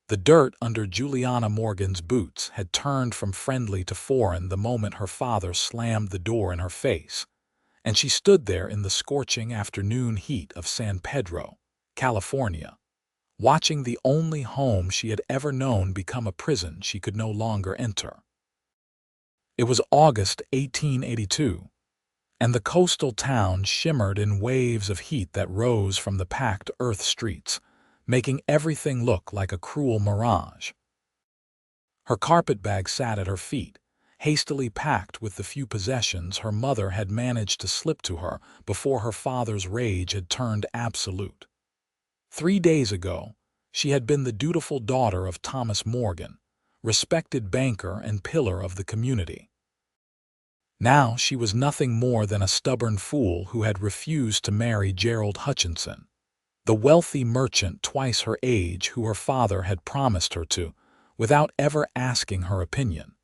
The dirt under Juliana Morgan's boots had turned from friendly to foreign the moment her father slammed the door in her face, and she stood there in the scorching afternoon heat of San Pedro, California, watching the only home she had ever known become a prison she could no longer enter. It was August 1882, and the coastal town shimmered in waves of heat that rose from the packed earth streets, making everything look like a cruel mirage. Her carpetbag sat at her feet, hastily packed with the few possessions her mother had managed to slip to her before her father's rage had turned absolute. 3 days ago, she had been the dutiful daughter of Thomas Morgan, respected banker and pillar of the community. Now she was nothing more than a stubborn fool who had refused to marry Gerald Hutchinson, the wealthy merchant twice her age who her father had promised her to, without ever asking her opinion.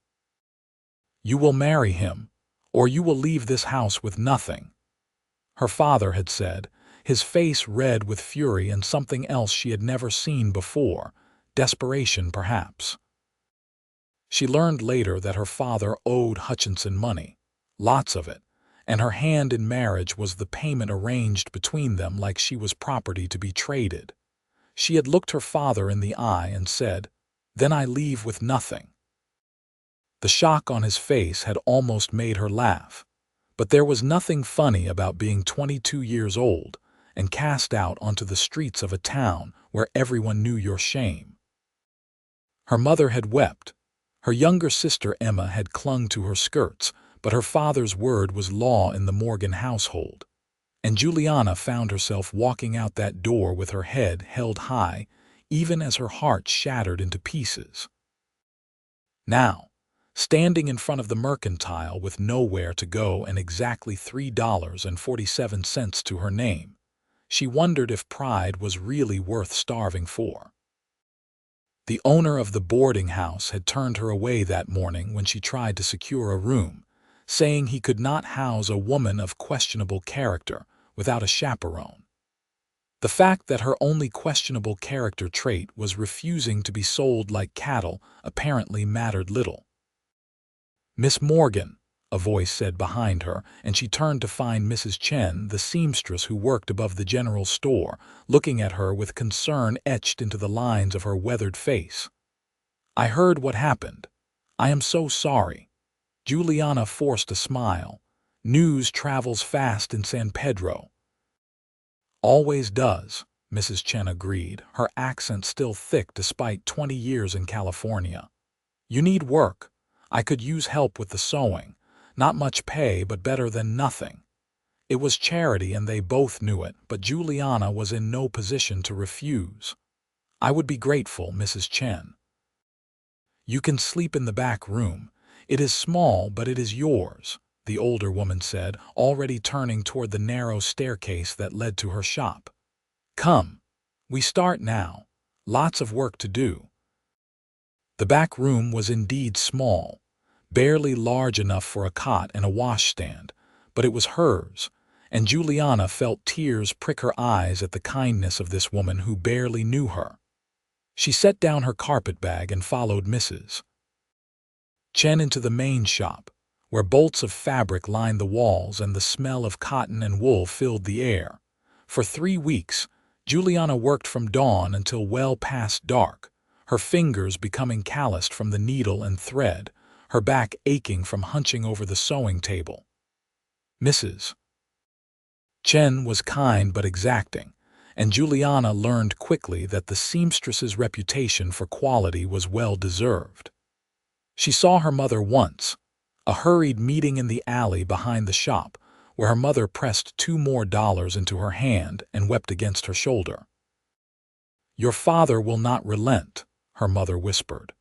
"You will marry him, or you will leave this house with nothing," her father had said, his face red with fury and something else she had never seen before, desperation perhaps. She learned later that her father owed Hutchinson money, lots of it, and her hand in marriage was the payment arranged between them like she was property to be traded. She had looked her father in the eye and said, "Then I leave with nothing." The shock on his face had almost made her laugh, but there was nothing funny about being 22 years old and cast out onto the streets of a town where everyone knew your shame. Her mother had wept. Her younger sister Emma had clung to her skirts, but her father's word was law in the Morgan household, and Juliana found herself walking out that door with her head held high, even as her heart shattered into pieces. Now, standing in front of the mercantile with nowhere to go and exactly $3.47 to her name, she wondered if pride was really worth starving for. The owner of the boarding house had turned her away that morning when she tried to secure a room, saying he could not house a woman of questionable character without a chaperone. The fact that her only questionable character trait was refusing to be sold like cattle apparently mattered little. "Miss Morgan," a voice said behind her, and she turned to find Mrs. Chen, the seamstress who worked above the general store, looking at her with concern etched into the lines of her weathered face. "I heard what happened. I am so sorry." Juliana forced a smile. "News travels fast in San Pedro." "Always does," Mrs. Chen agreed, her accent still thick despite 20 years in California. "You need work. I could use help with the sewing. Not much pay, but better than nothing." It was charity and they both knew it, but Juliana was in no position to refuse. "I would be grateful, Mrs. Chen." "You can sleep in the back room. It is small, but it is yours," the older woman said, already turning toward the narrow staircase that led to her shop. "Come. We start now. Lots of work to do." The back room was indeed small, barely large enough for a cot and a washstand, but it was hers, and Juliana felt tears prick her eyes at the kindness of this woman who barely knew her. She set down her carpetbag and followed Mrs. Chen into the main shop, where bolts of fabric lined the walls and the smell of cotton and wool filled the air. For 3 weeks, Juliana worked from dawn until well past dark, her fingers becoming calloused from the needle and thread, her back aching from hunching over the sewing table. Mrs. Chen was kind but exacting, and Juliana learned quickly that the seamstress's reputation for quality was well deserved. She saw her mother once, a hurried meeting in the alley behind the shop, where her mother pressed $2 more into her hand and wept against her shoulder. "Your father will not relent," her mother whispered.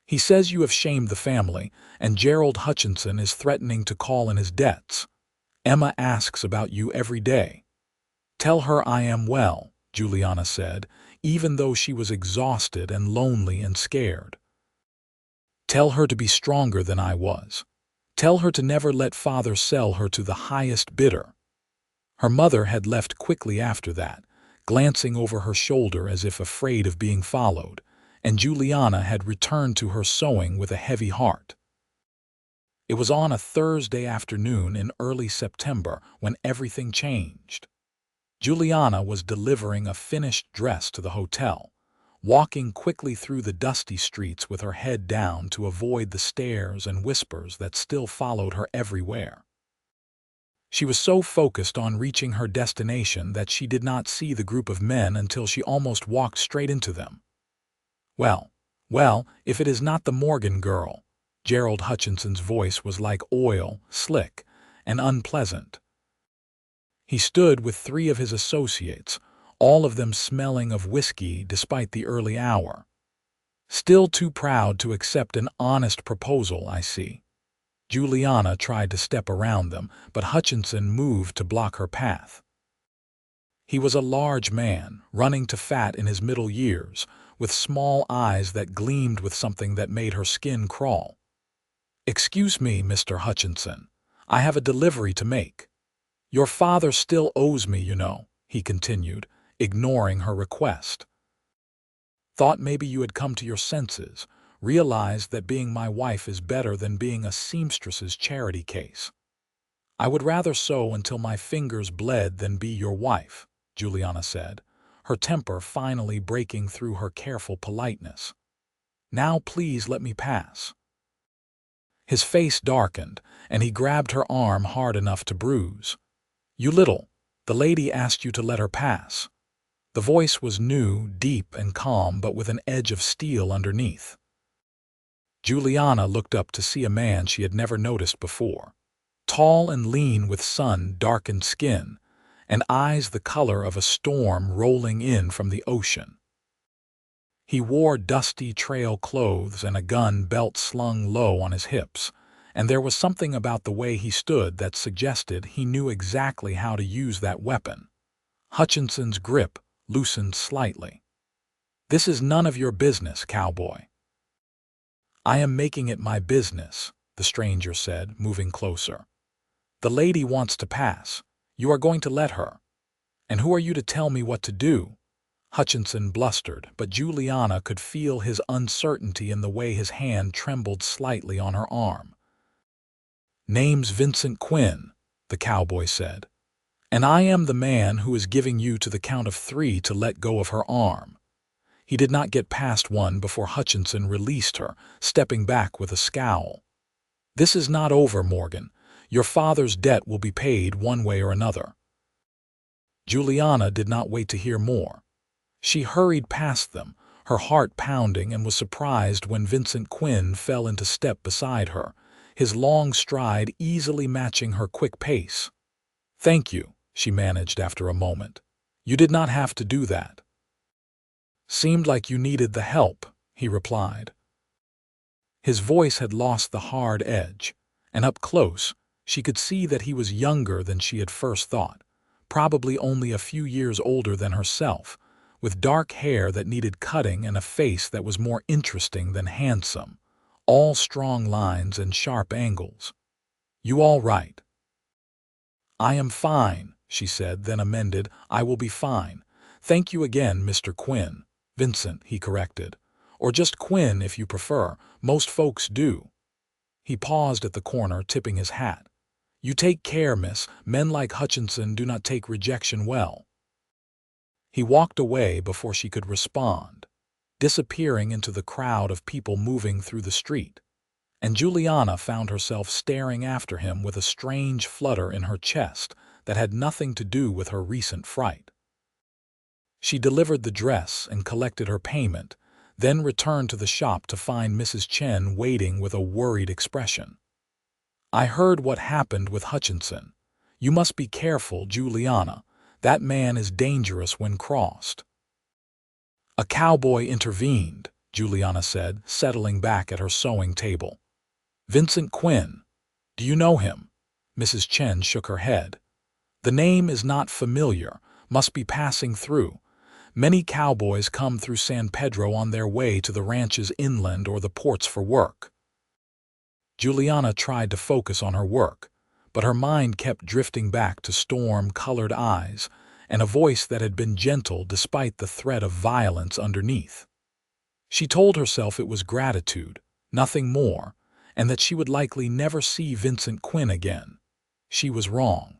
"He says you have shamed the family, and Gerald Hutchinson is threatening to call in his debts. Emma asks about you every day." "Tell her I am well," Juliana said, even though she was exhausted and lonely and scared. "Tell her to be stronger than I was. Tell her to never let father sell her to the highest bidder." Her mother had left quickly after that, glancing over her shoulder as if afraid of being followed, and Juliana had returned to her sewing with a heavy heart. It was on a Thursday afternoon in early September when everything changed. Juliana was delivering a finished dress to the hotel, walking quickly through the dusty streets with her head down to avoid the stares and whispers that still followed her everywhere. She was so focused on reaching her destination that she did not see the group of men until she almost walked straight into them. Well, if it is not the Morgan girl." Gerald Hutchinson's voice was like oil, slick and unpleasant. He stood with 3 of his associates, all of them smelling of whiskey despite the early hour. "Still too proud to accept an honest proposal, I see." Juliana tried to step around them, but Hutchinson moved to block her path. He was a large man, running to fat in his middle years, with small eyes that gleamed with something that made her skin crawl. "Excuse me, Mr. Hutchinson. I have a delivery to make. Your father still owes me, you know," he continued, ignoring her request. "Thought maybe you had come to your senses, realized that being my wife is better than being a seamstress's charity case." "I would rather sew until my fingers bled than be your wife," Juliana said, her temper finally breaking through her careful politeness. "Now please let me pass." His face darkened, and he grabbed her arm hard enough to bruise. The lady asked you to let her pass." The voice was new, deep, and calm, but with an edge of steel underneath. Juliana looked up to see a man she had never noticed before. Tall and lean with sun-darkened skin, and eyes the color of a storm rolling in from the ocean. He wore dusty trail clothes and a gun belt slung low on his hips, and there was something about the way he stood that suggested he knew exactly how to use that weapon. Hutchinson's grip loosened slightly. "This is none of your business, Cowboy." "I am making it my business," the stranger said, moving closer. "The lady wants to pass. You are going to let her. And who are you to tell me what to do?" Hutchinson blustered, but Juliana could feel his uncertainty in the way his hand trembled slightly on her arm. "Name's Vincent Quinn," the cowboy said, "and I am the man who is giving you to the count of 3 to let go of her arm." He did not get past 1 before Hutchinson released her, stepping back with a scowl. "This is not over, Morgan. Your father's debt will be paid one way or another." Juliana did not wait to hear more. She hurried past them, her heart pounding, and was surprised when Vincent Quinn fell into step beside her, his long stride easily matching her quick pace. "Thank you," she managed after a moment. "You did not have to do that." "Seemed like you needed the help," he replied. His voice had lost the hard edge, and up close, she could see that he was younger than she had first thought, probably only a few years older than herself, with dark hair that needed cutting and a face that was more interesting than handsome, all strong lines and sharp angles. "You all right?" "I am fine," she said, then amended, "I will be fine. Thank you again, Mr. Quinn." "Vincent," he corrected. "Or just Quinn if you prefer. Most folks do." He paused at the corner, tipping his hat. "You take care, miss. Men like Hutchinson do not take rejection well." He walked away before she could respond, disappearing into the crowd of people moving through the street, and Juliana found herself staring after him with a strange flutter in her chest that had nothing to do with her recent fright. She delivered the dress and collected her payment, then returned to the shop to find Mrs. Chen waiting with a worried expression. "I heard what happened with Hutchinson. You must be careful, Juliana. That man is dangerous when crossed." "A cowboy intervened," Juliana said, settling back at her sewing table. "Vincent Quinn. Do you know him?" Mrs. Chen shook her head. "The name is not familiar. Must be passing through. Many cowboys come through San Pedro on their way to the ranches inland or the ports for work." Juliana tried to focus on her work, but her mind kept drifting back to storm-colored eyes and a voice that had been gentle despite the threat of violence underneath. She told herself it was gratitude, nothing more, and that she would likely never see Vincent Quinn again. She was wrong.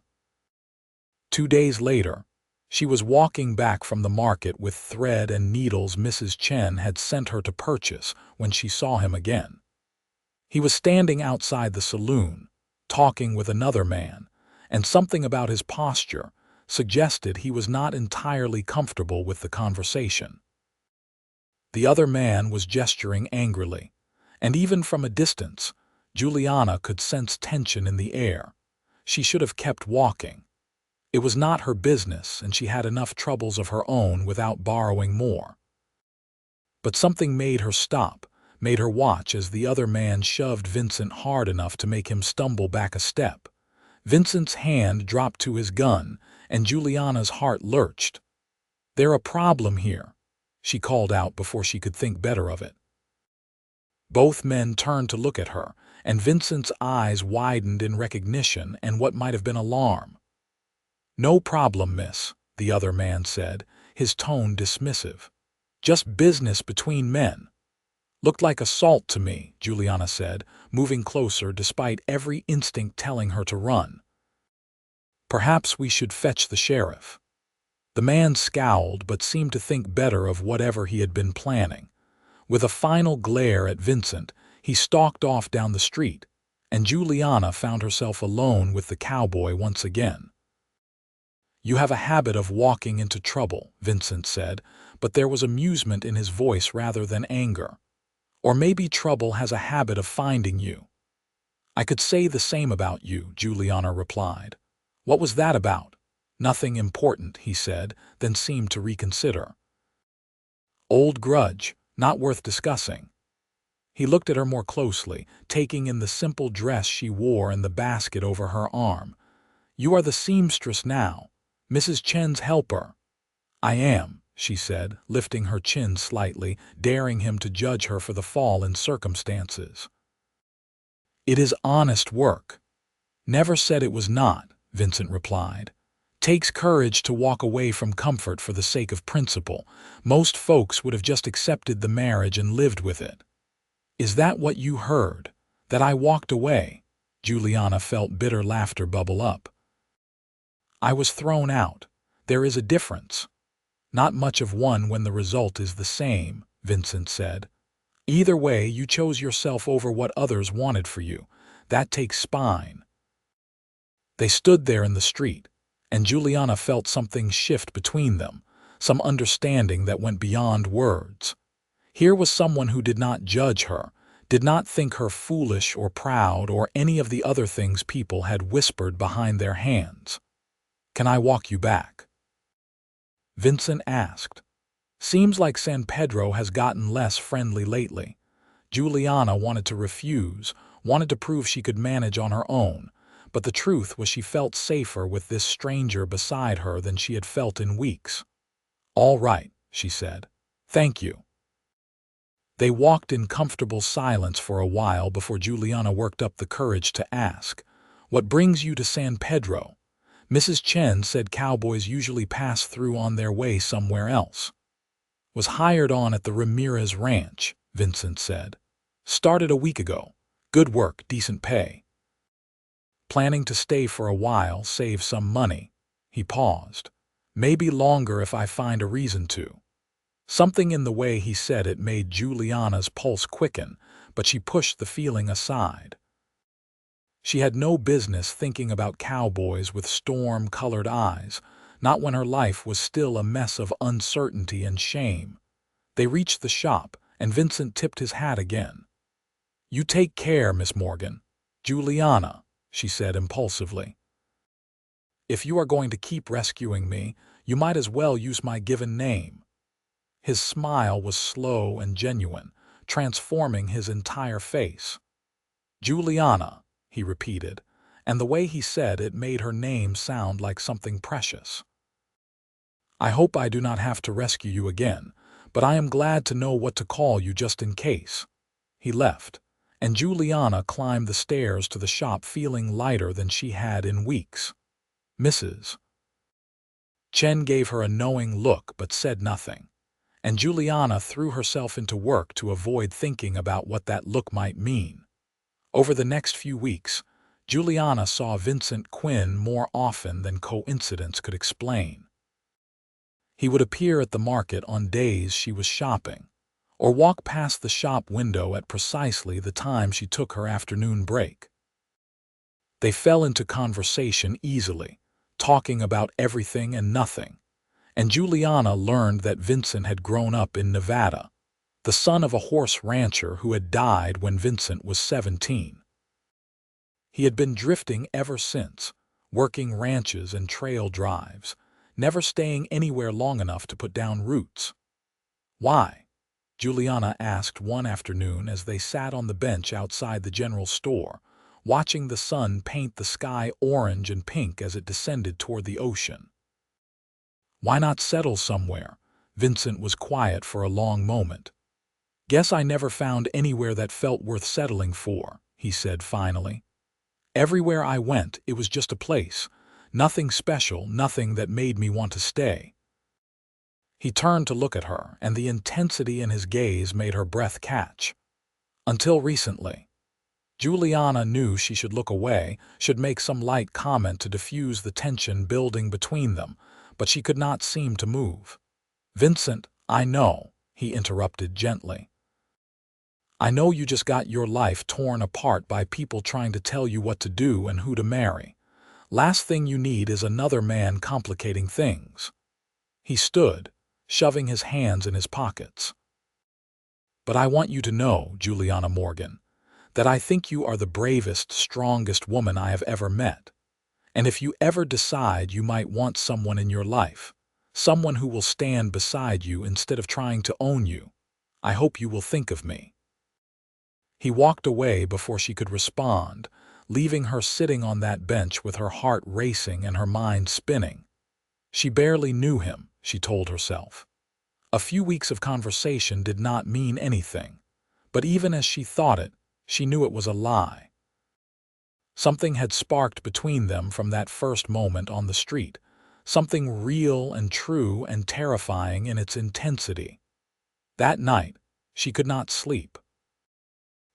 2 days later, she was walking back from the market with thread and needles Mrs. Chen had sent her to purchase when she saw him again. He was standing outside the saloon, talking with another man, and something about his posture suggested he was not entirely comfortable with the conversation. The other man was gesturing angrily, and even from a distance, Juliana could sense tension in the air. She should have kept walking. It was not her business, and she had enough troubles of her own without borrowing more. But something made her stop, made her watch as the other man shoved Vincent hard enough to make him stumble back a step. Vincent's hand dropped to his gun, and Juliana's heart lurched. "There's a problem here," she called out before she could think better of it. Both men turned to look at her, and Vincent's eyes widened in recognition and what might have been alarm. "No problem, miss," the other man said, his tone dismissive. "Just business between men." "Looked like assault to me," Juliana said, moving closer despite every instinct telling her to run. "Perhaps we should fetch the sheriff." The man scowled but seemed to think better of whatever he had been planning. With a final glare at Vincent, he stalked off down the street, and Juliana found herself alone with the cowboy once again. "You have a habit of walking into trouble," Vincent said, but there was amusement in his voice rather than anger. "Or maybe trouble has a habit of finding you." "I could say the same about you," Juliana replied. "What was that about?" "Nothing important," he said, then seemed to reconsider. "Old grudge, not worth discussing." He looked at her more closely, taking in the simple dress she wore and the basket over her arm. "You are the seamstress now, Mrs. Chen's helper." "I am," she said, lifting her chin slightly, daring him to judge her for the fall in circumstances. "It is honest work." "Never said it was not," Vincent replied. "Takes courage to walk away from comfort for the sake of principle. Most folks would have just accepted the marriage and lived with it." "Is that what you heard? That I walked away?" Juliana felt bitter laughter bubble up. "I was thrown out. There is a difference." "Not much of one when the result is the same," Vincent said. "Either way, you chose yourself over what others wanted for you. That takes spine." They stood there in the street, and Juliana felt something shift between them, some understanding that went beyond words. Here was someone who did not judge her, did not think her foolish or proud or any of the other things people had whispered behind their hands. "Can I walk you back?" Vincent asked. "Seems like San Pedro has gotten less friendly lately." Juliana wanted to refuse, wanted to prove she could manage on her own, but the truth was she felt safer with this stranger beside her than she had felt in weeks. "All right," she said. "Thank you." They walked in comfortable silence for a while before Juliana worked up the courage to ask, "What brings you to San Pedro?" Mrs. Chen said cowboys usually pass through on their way somewhere else. "Was hired on at the Ramirez Ranch," Vincent said. "Started a week ago. Good work, decent pay. Planning to stay for a while, save some money." He paused. "Maybe longer if I find a reason to." Something in the way he said it made Juliana's pulse quicken, but she pushed the feeling aside. She had no business thinking about cowboys with storm-colored eyes, not when her life was still a mess of uncertainty and shame. They reached the shop, and Vincent tipped his hat again. "You take care, Miss Morgan." "Juliana," she said impulsively. "If you are going to keep rescuing me, you might as well use my given name." His smile was slow and genuine, transforming his entire face. "Juliana," he repeated, and the way he said it made her name sound like something precious. "I hope I do not have to rescue you again, but I am glad to know what to call you just in case." He left, and Juliana climbed the stairs to the shop feeling lighter than she had in weeks. "Mrs. Chen gave her a knowing look but said nothing, and Juliana threw herself into work to avoid thinking about what that look might mean. Over the next few weeks, Juliana saw Vincent Quinn more often than coincidence could explain. He would appear at the market on days she was shopping, or walk past the shop window at precisely the time she took her afternoon break. They fell into conversation easily, talking about everything and nothing, and Juliana learned that Vincent had grown up in Nevada, the son of a horse rancher who had died when Vincent was 17. He had been drifting ever since, working ranches and trail drives, never staying anywhere long enough to put down roots. "Why?" Juliana asked one afternoon as they sat on the bench outside the general store, watching the sun paint the sky orange and pink as it descended toward the ocean. "Why not settle somewhere?" Vincent was quiet for a long moment. "Guess I never found anywhere that felt worth settling for," he said finally. "Everywhere I went, it was just a place. Nothing special, nothing that made me want to stay." He turned to look at her, and the intensity in his gaze made her breath catch. Until recently. Juliana knew she should look away, should make some light comment to diffuse the tension building between them, but she could not seem to move. "Vincent, I know," he interrupted gently. "I know you just got your life torn apart by people trying to tell you what to do and who to marry. Last thing you need is another man complicating things." He stood, shoving his hands in his pockets. "But I want you to know, Juliana Morgan, that I think you are the bravest, strongest woman I have ever met. And if you ever decide you might want someone in your life, someone who will stand beside you instead of trying to own you, I hope you will think of me." He walked away before she could respond, leaving her sitting on that bench with her heart racing and her mind spinning. She barely knew him, she told herself. A few weeks of conversation did not mean anything, but even as she thought it, she knew it was a lie. Something had sparked between them from that first moment on the street, something real and true and terrifying in its intensity. That night, she could not sleep.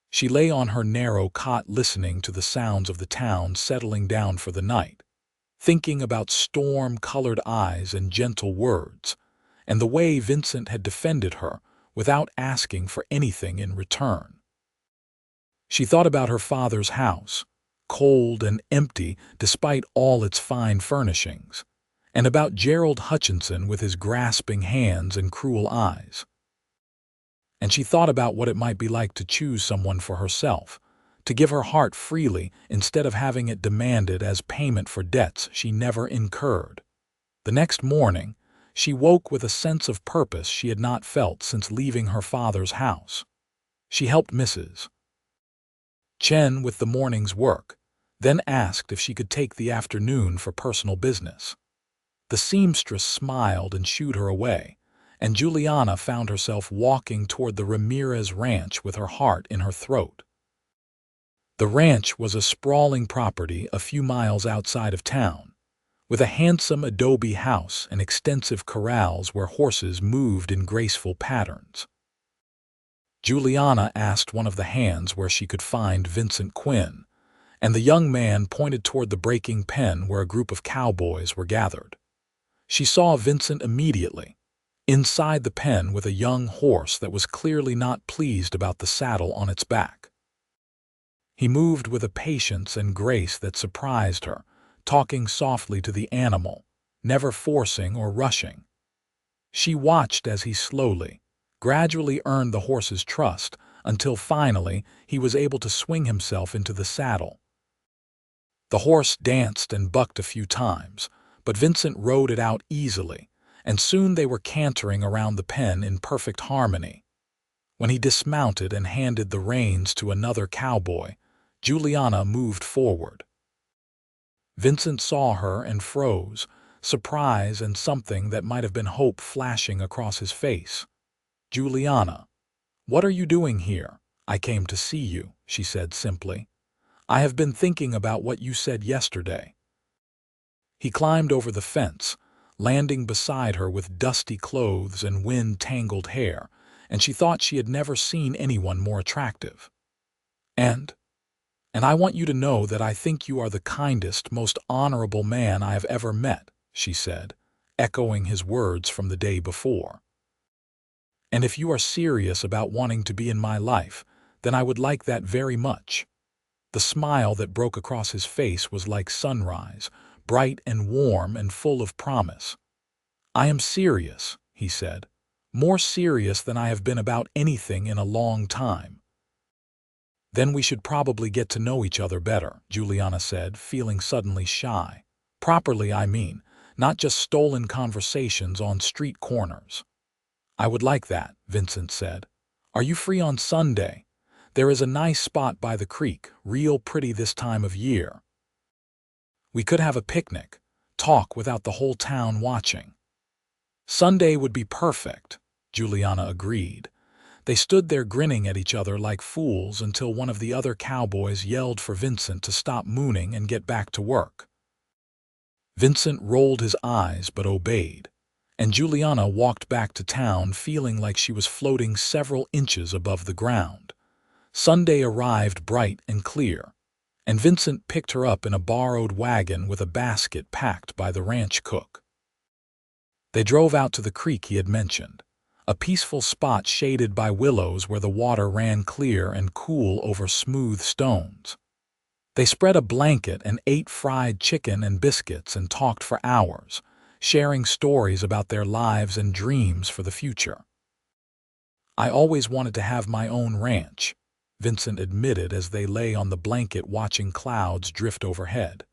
She lay on her narrow cot listening to the sounds of the town settling down for the night, thinking about storm-colored eyes and gentle words, and the way Vincent had defended her without asking for anything in return. She thought about her father's house, cold and empty despite all its fine furnishings, and about Gerald Hutchinson with his grasping hands and cruel eyes. And she thought about what it might be like to choose someone for herself, to give her heart freely instead of having it demanded as payment for debts she never incurred. The next morning, she woke with a sense of purpose she had not felt since leaving her father's house. She helped Mrs. Chen with the morning's work, then asked if she could take the afternoon for personal business. The seamstress smiled and shooed her away, and Juliana found herself walking toward the Ramirez ranch with her heart in her throat. The ranch was a sprawling property a few miles outside of town, with a handsome adobe house and extensive corrals where horses moved in graceful patterns. Juliana asked one of the hands where she could find Vincent Quinn, and the young man pointed toward the breaking pen where a group of cowboys were gathered. She saw Vincent immediately, inside the pen with a young horse that was clearly not pleased about the saddle on its back. He moved with a patience and grace that surprised her, talking softly to the animal, never forcing or rushing. She watched as he slowly, gradually earned the horse's trust until finally he was able to swing himself into the saddle. The horse danced and bucked a few times, but Vincent rode it out easily, and soon they were cantering around the pen in perfect harmony. When he dismounted and handed the reins to another cowboy, Juliana moved forward. Vincent saw her and froze, surprise and something that might have been hope flashing across his face. "Juliana, what are you doing here?" "I came to see you," she said simply. "I have been thinking about what you said yesterday." He climbed over the fence, landing beside her with dusty clothes and wind-tangled hair, and she thought she had never seen anyone more attractive. And I want you to know that I think you are the kindest, most honorable man I have ever met, she said, echoing his words from the day before. And if you are serious about wanting to be in my life, then I would like that very much. The smile that broke across his face was like sunrise, bright and warm and full of promise. I am serious, he said, more serious than I have been about anything in a long time. Then we should probably get to know each other better, Juliana said, feeling suddenly shy. Properly, I mean, not just stolen conversations on street corners. I would like that, Vincent said. Are you free on Sunday? There is a nice spot by the creek, real pretty this time of year. We could have a picnic, talk without the whole town watching. Sunday would be perfect, Juliana agreed. They stood there grinning at each other like fools until one of the other cowboys yelled for Vincent to stop mooning and get back to work. Vincent rolled his eyes but obeyed, and Juliana walked back to town feeling like she was floating several inches above the ground. Sunday arrived bright and clear, and Vincent picked her up in a borrowed wagon with a basket packed by the ranch cook. They drove out to the creek he had mentioned, a peaceful spot shaded by willows where the water ran clear and cool over smooth stones. They spread a blanket and ate fried chicken and biscuits and talked for hours, sharing stories about their lives and dreams for the future. I always wanted to have my own ranch, Vincent admitted as they lay on the blanket watching clouds drift overhead.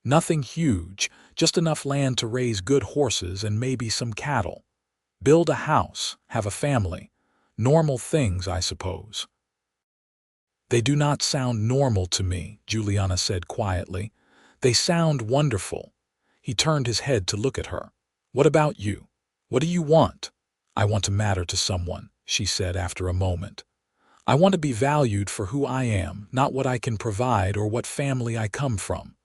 Nothing huge, just enough land to raise good horses and maybe some cattle. Build a house, have a family. Normal things, I suppose. They do not sound normal to me, Juliana said quietly. They sound wonderful. He turned his head to look at her. What about you? What do you want? I want to matter to someone, she said after a moment. I want to be valued for who I am, not what I can provide or what family I come from.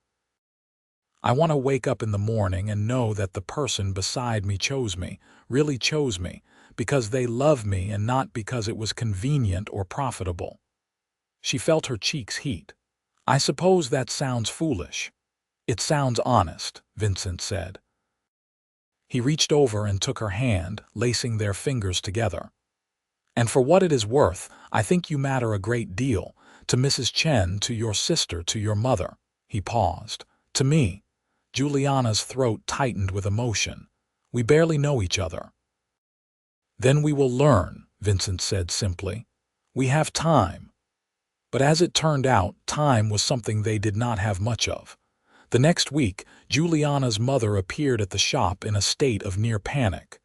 I want to wake up in the morning and know that the person beside me chose me, really chose me, because they love me and not because it was convenient or profitable. She felt her cheeks heat. I suppose that sounds foolish. It sounds honest, Vincent said. He reached over and took her hand, lacing their fingers together. And for what it is worth, I think you matter a great deal, to Mrs. Chen, to your sister, to your mother. He paused. To me. Juliana's throat tightened with emotion. We barely know each other. Then we will learn, Vincent said simply. We have time. But as it turned out, time was something they did not have much of. The next week, Juliana's mother appeared at the shop in a state of near panic.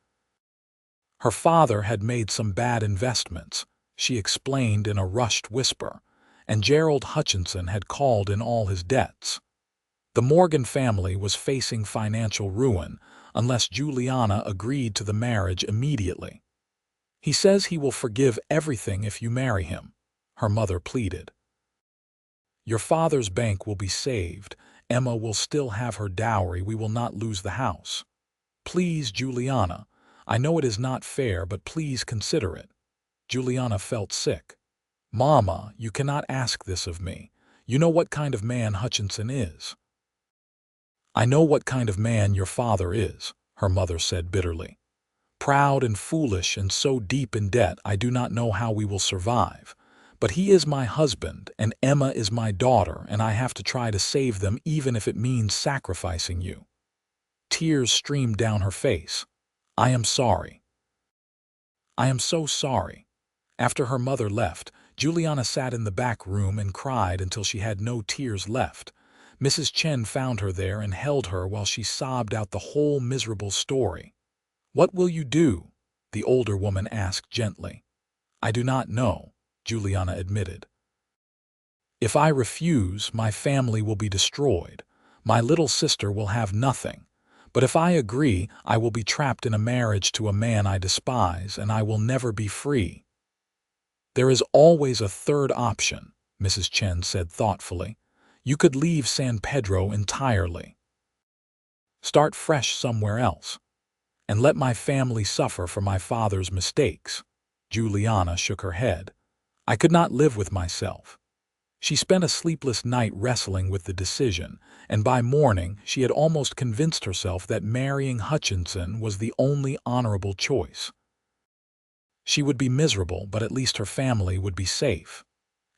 Her father had made some bad investments, she explained in a rushed whisper, and Gerald Hutchinson had called in all his debts. The Morgan family was facing financial ruin unless Juliana agreed to the marriage immediately. He says he will forgive everything if you marry him, her mother pleaded. Your father's bank will be saved. Emma will still have her dowry. We will not lose the house. Please, Juliana. I know it is not fair, but please consider it. Juliana felt sick. Mama, you cannot ask this of me. You know what kind of man Hutchinson is. I know what kind of man your father is, her mother said bitterly. Proud and foolish and so deep in debt I do not know how we will survive. But he is my husband, and Emma is my daughter, and I have to try to save them even if it means sacrificing you. Tears streamed down her face. I am sorry. I am so sorry. After her mother left, Juliana sat in the back room and cried until she had no tears left. Mrs. Chen found her there and held her while she sobbed out the whole miserable story. What will you do? The older woman asked gently. I do not know, Juliana admitted. If I refuse, my family will be destroyed. My little sister will have nothing. But if I agree, I will be trapped in a marriage to a man I despise, and I will never be free. There is always a third option, Mrs. Chen said thoughtfully. You could leave San Pedro entirely. Start fresh somewhere else. And let my family suffer for my father's mistakes." Juliana shook her head. "I could not live with myself." She spent a sleepless night wrestling with the decision, and by morning she had almost convinced herself that marrying Hutchinson was the only honorable choice. She would be miserable, but at least her family would be safe.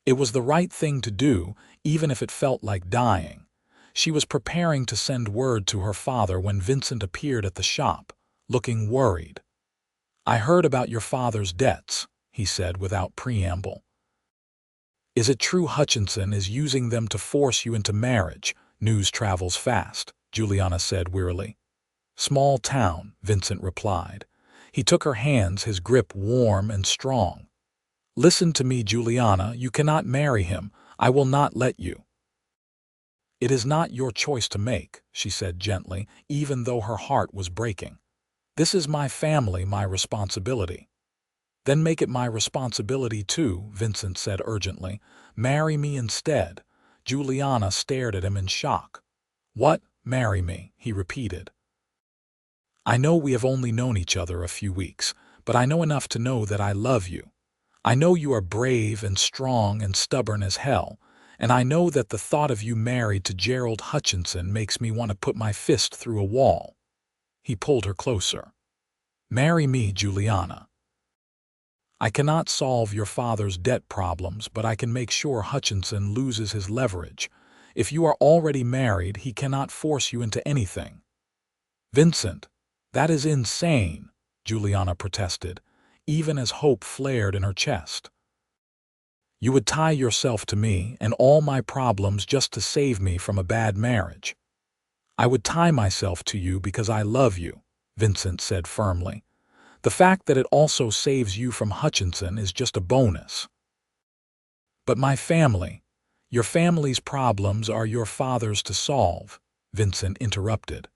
It was the right thing to do, even if it felt like dying. She was preparing to send word to her father when Vincent appeared at the shop, looking worried. "I heard about your father's debts," he said without preamble. "Is it true Hutchinson is using them to force you into marriage?" "News travels fast," Juliana said wearily. "Small town," Vincent replied. He took her hands, his grip warm and strong. "Listen to me, Juliana, you cannot marry him. I will not let you." "It is not your choice to make," she said gently, even though her heart was breaking. "This is my family, my responsibility." "Then make it my responsibility too," Vincent said urgently. "Marry me instead." Juliana stared at him in shock. "What, marry me?" he repeated. "I know we have only known each other a few weeks, but I know enough to know that I love you. I know you are brave and strong and stubborn as hell, and I know that the thought of you married to Gerald Hutchinson makes me want to put my fist through a wall." He pulled her closer. "Marry me, Juliana. I cannot solve your father's debt problems, but I can make sure Hutchinson loses his leverage. If you are already married, he cannot force you into anything." "Vincent, that is insane," Juliana protested, even as hope flared in her chest. "You would tie yourself to me and all my problems just to save me from a bad marriage." "I would tie myself to you because I love you," Vincent said firmly. "The fact that it also saves you from Hutchinson is just a bonus." "But my family, your family's problems are your father's to solve," Vincent interrupted.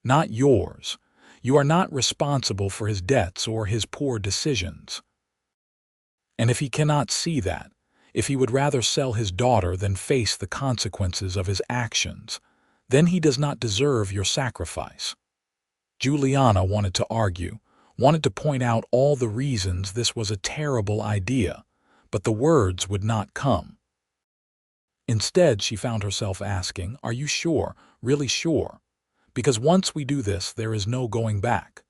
"Not yours. You are not responsible for his debts or his poor decisions. And if he cannot see that, if he would rather sell his daughter than face the consequences of his actions, then he does not deserve your sacrifice." Juliana wanted to argue, wanted to point out all the reasons this was a terrible idea, but the words would not come. Instead, she found herself asking, "Are you sure, really sure? Because once we do this, there is no going back."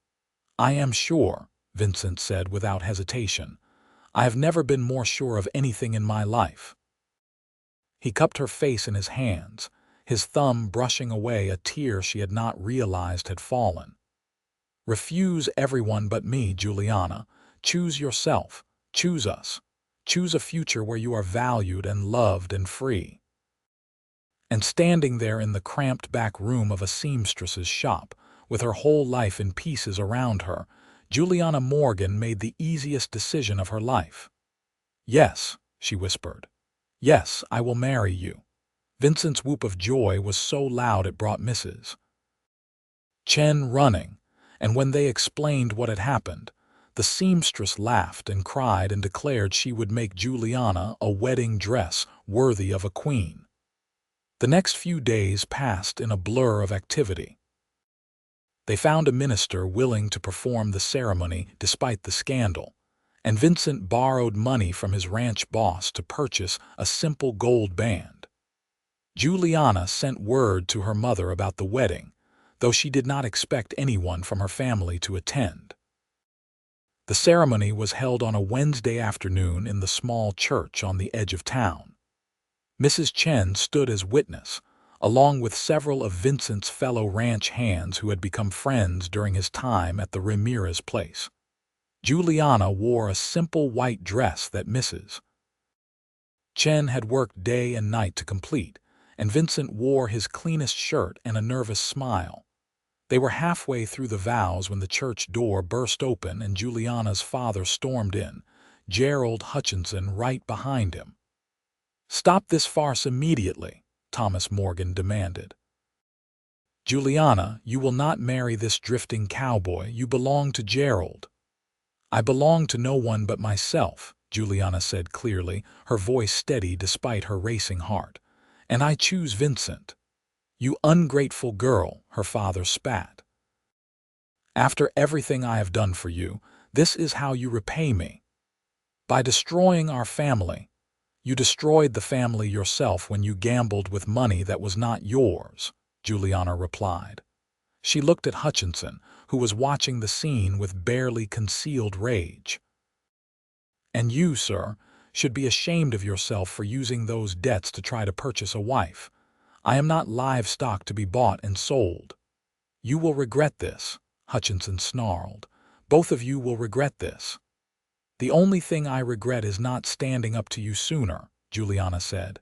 "I am sure," Vincent said without hesitation. "I have never been more sure of anything in my life." He cupped her face in his hands, his thumb brushing away a tear she had not realized had fallen. "Refuse everyone but me, Juliana. Choose yourself. Choose us. Choose a future where you are valued and loved and free." And standing there in the cramped back room of a seamstress's shop, with her whole life in pieces around her, Juliana Morgan made the easiest decision of her life. "Yes," she whispered. "Yes, I will marry you." Vincent's whoop of joy was so loud it brought Mrs. Chen running, and when they explained what had happened, the seamstress laughed and cried and declared she would make Juliana a wedding dress worthy of a queen. The next few days passed in a blur of activity. They found a minister willing to perform the ceremony despite the scandal, and Vincent borrowed money from his ranch boss to purchase a simple gold band. Juliana sent word to her mother about the wedding, though she did not expect anyone from her family to attend. The ceremony was held on a Wednesday afternoon in the small church on the edge of town. Mrs. Chen stood as witness, along with several of Vincent's fellow ranch hands who had become friends during his time at the Ramirez place. Juliana wore a simple white dress that Mrs. Chen had worked day and night to complete, and Vincent wore his cleanest shirt and a nervous smile. They were halfway through the vows when the church door burst open and Juliana's father stormed in, Gerald Hutchinson right behind him. "Stop this farce immediately," Thomas Morgan demanded. "Juliana, you will not marry this drifting cowboy. You belong to Gerald." "I belong to no one but myself," Juliana said clearly, her voice steady despite her racing heart. "And I choose Vincent." "You ungrateful girl," her father spat. "After everything I have done for you, this is how you repay me. By destroying our family. You destroyed the family yourself when you gambled with money that was not yours," Juliana replied. She looked at Hutchinson, who was watching the scene with barely concealed rage. "And you, sir, should be ashamed of yourself for using those debts to try to purchase a wife. I am not livestock to be bought and sold." "You will regret this," Hutchinson snarled. "Both of you will regret this." "The only thing I regret is not standing up to you sooner," Juliana said.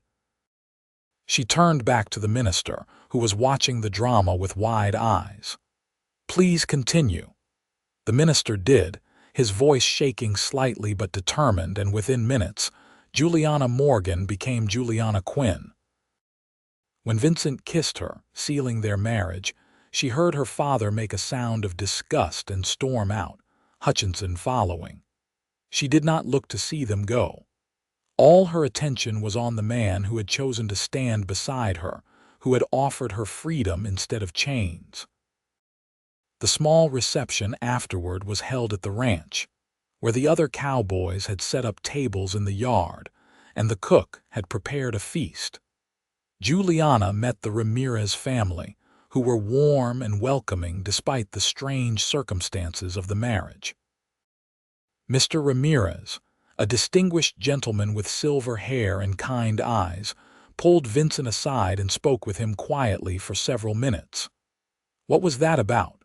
She turned back to the minister, who was watching the drama with wide eyes. "Please continue." The minister did, his voice shaking slightly but determined, and within minutes, Juliana Morgan became Juliana Quinn. When Vincent kissed her, sealing their marriage, she heard her father make a sound of disgust and storm out, Hutchinson following. She did not look to see them go. All her attention was on the man who had chosen to stand beside her, who had offered her freedom instead of chains. The small reception afterward was held at the ranch, where the other cowboys had set up tables in the yard, and the cook had prepared a feast. Juliana met the Ramirez family, who were warm and welcoming despite the strange circumstances of the marriage. Mr. Ramirez, a distinguished gentleman with silver hair and kind eyes, pulled Vincent aside and spoke with him quietly for several minutes. "What was that about?"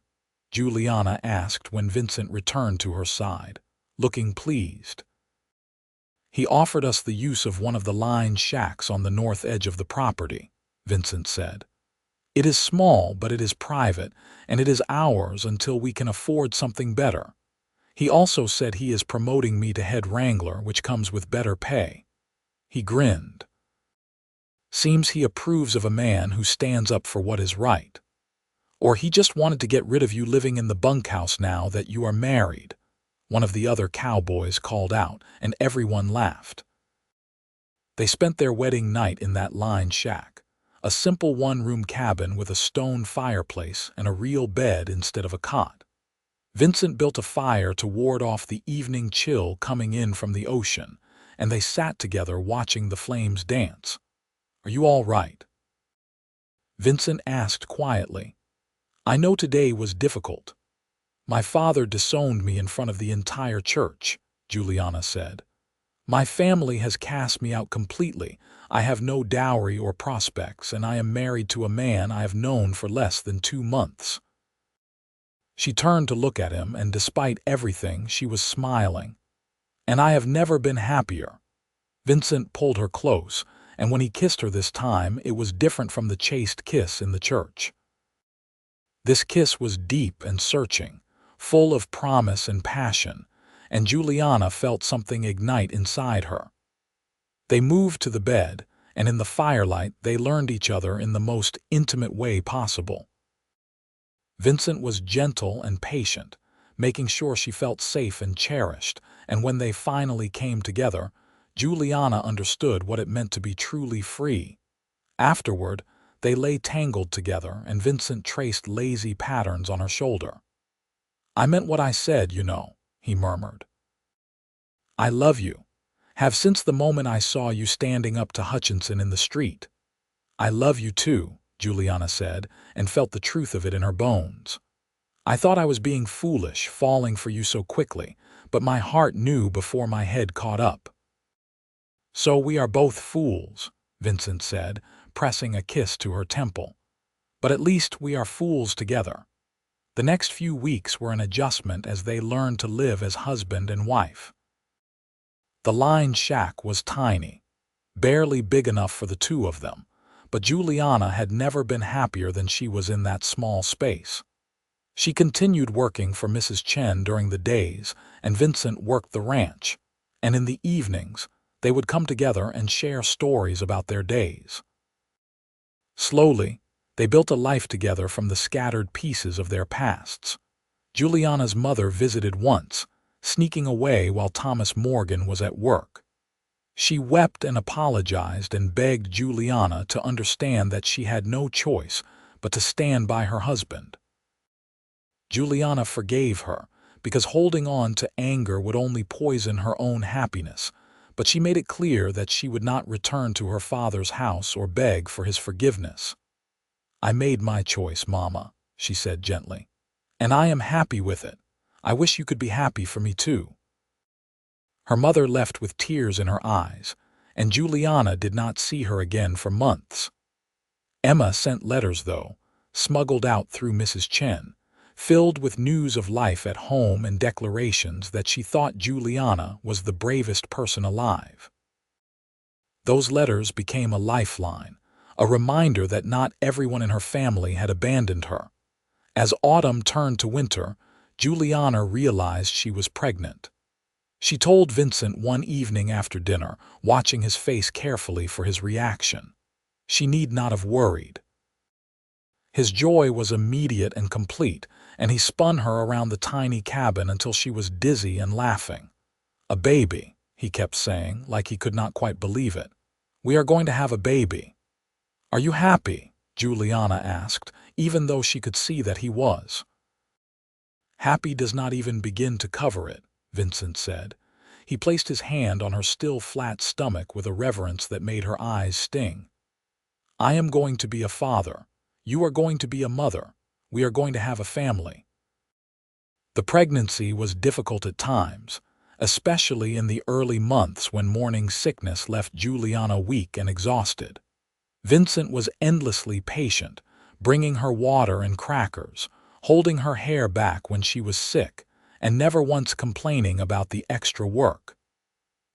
Juliana asked when Vincent returned to her side, looking pleased. "He offered us the use of one of the line shacks on the north edge of the property," Vincent said. "It is small, but it is private, and it is ours until we can afford something better. He also said he is promoting me to head wrangler, which comes with better pay." He grinned. "Seems he approves of a man who stands up for what is right. Or he just wanted to get rid of you living in the bunkhouse now that you are married," one of the other cowboys called out, and everyone laughed. They spent their wedding night in that line shack, a simple one-room cabin with a stone fireplace and a real bed instead of a cot. Vincent built a fire to ward off the evening chill coming in from the ocean, and they sat together watching the flames dance. "Are you all right?" Vincent asked quietly. "I know today was difficult. My father disowned me in front of the entire church," Juliana said. "My family has cast me out completely. I have no dowry or prospects, and I am married to a man I have known for less than 2 months." She turned to look at him, and despite everything, she was smiling. "And I have never been happier." Vincent pulled her close, and when he kissed her this time, it was different from the chaste kiss in the church. This kiss was deep and searching, full of promise and passion, and Juliana felt something ignite inside her. They moved to the bed, and in the firelight they learned each other in the most intimate way possible. Vincent was gentle and patient, making sure she felt safe and cherished, and when they finally came together, Juliana understood what it meant to be truly free. Afterward, they lay tangled together, and Vincent traced lazy patterns on her shoulder. "I meant what I said, you know," he murmured. "I love you. Have since the moment I saw you standing up to Hutchinson in the street." "I love you too," Juliana said, and felt the truth of it in her bones. "I thought I was being foolish, falling for you so quickly, but my heart knew before my head caught up." "So we are both fools," Vincent said, pressing a kiss to her temple. "But at least we are fools together." The next few weeks were an adjustment as they learned to live as husband and wife. The line shack was tiny, barely big enough for the two of them, but Juliana had never been happier than she was in that small space. She continued working for Mrs. Chen during the days, and Vincent worked the ranch, and in the evenings, they would come together and share stories about their days. Slowly, they built a life together from the scattered pieces of their pasts. Juliana's mother visited once, sneaking away while Thomas Morgan was at work. She wept and apologized and begged Juliana to understand that she had no choice but to stand by her husband. Juliana forgave her, because holding on to anger would only poison her own happiness, but she made it clear that she would not return to her father's house or beg for his forgiveness. "I made my choice, Mama," she said gently, "and I am happy with it. I wish you could be happy for me too." Her mother left with tears in her eyes, and Juliana did not see her again for months. Emma sent letters, though, smuggled out through Mrs. Chen, filled with news of life at home and declarations that she thought Juliana was the bravest person alive. Those letters became a lifeline, a reminder that not everyone in her family had abandoned her. As autumn turned to winter, Juliana realized she was pregnant. She told Vincent one evening after dinner, watching his face carefully for his reaction. She need not have worried. His joy was immediate and complete, and he spun her around the tiny cabin until she was dizzy and laughing. "A baby," he kept saying, like he could not quite believe it. "We are going to have a baby." "Are you happy?" Juliana asked, even though she could see that he was. "Happy does not even begin to cover it," Vincent said. He placed his hand on her still flat stomach with a reverence that made her eyes sting. "I am going to be a father. You are going to be a mother. We are going to have a family." The pregnancy was difficult at times, especially in the early months when morning sickness left Juliana weak and exhausted. Vincent was endlessly patient, bringing her water and crackers, holding her hair back when she was sick, and never once complaining about the extra work.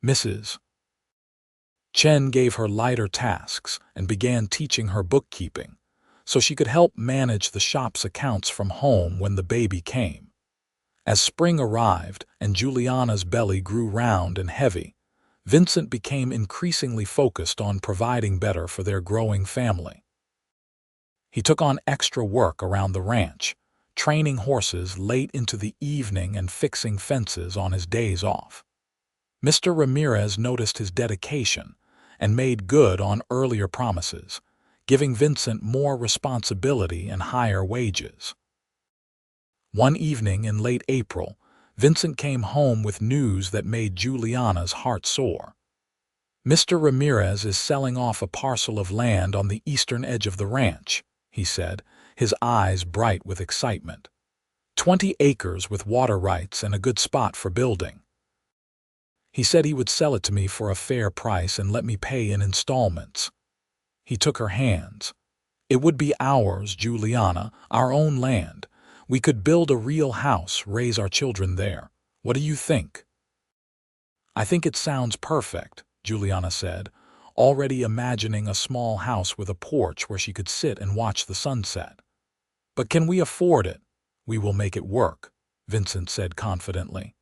Mrs. Chen gave her lighter tasks and began teaching her bookkeeping, so she could help manage the shop's accounts from home when the baby came. As spring arrived and Juliana's belly grew round and heavy, Vincent became increasingly focused on providing better for their growing family. He took on extra work around the ranch, training horses late into the evening and fixing fences on his days off. Mr. Ramirez noticed his dedication and made good on earlier promises, giving Vincent more responsibility and higher wages. One evening in late April, Vincent came home with news that made Juliana's heart soar. "Mr. Ramirez is selling off a parcel of land on the eastern edge of the ranch," he said, his eyes bright with excitement. 20 acres with water rights and a good spot for building. He said he would sell it to me for a fair price and let me pay in installments." He took her hands. "It would be ours, Juliana, our own land. We could build a real house, raise our children there. What do you think?" "I think it sounds perfect," Juliana said, already imagining a small house with a porch where she could sit and watch the sunset. "But can we afford it?" "We will make it work," Vincent said confidently.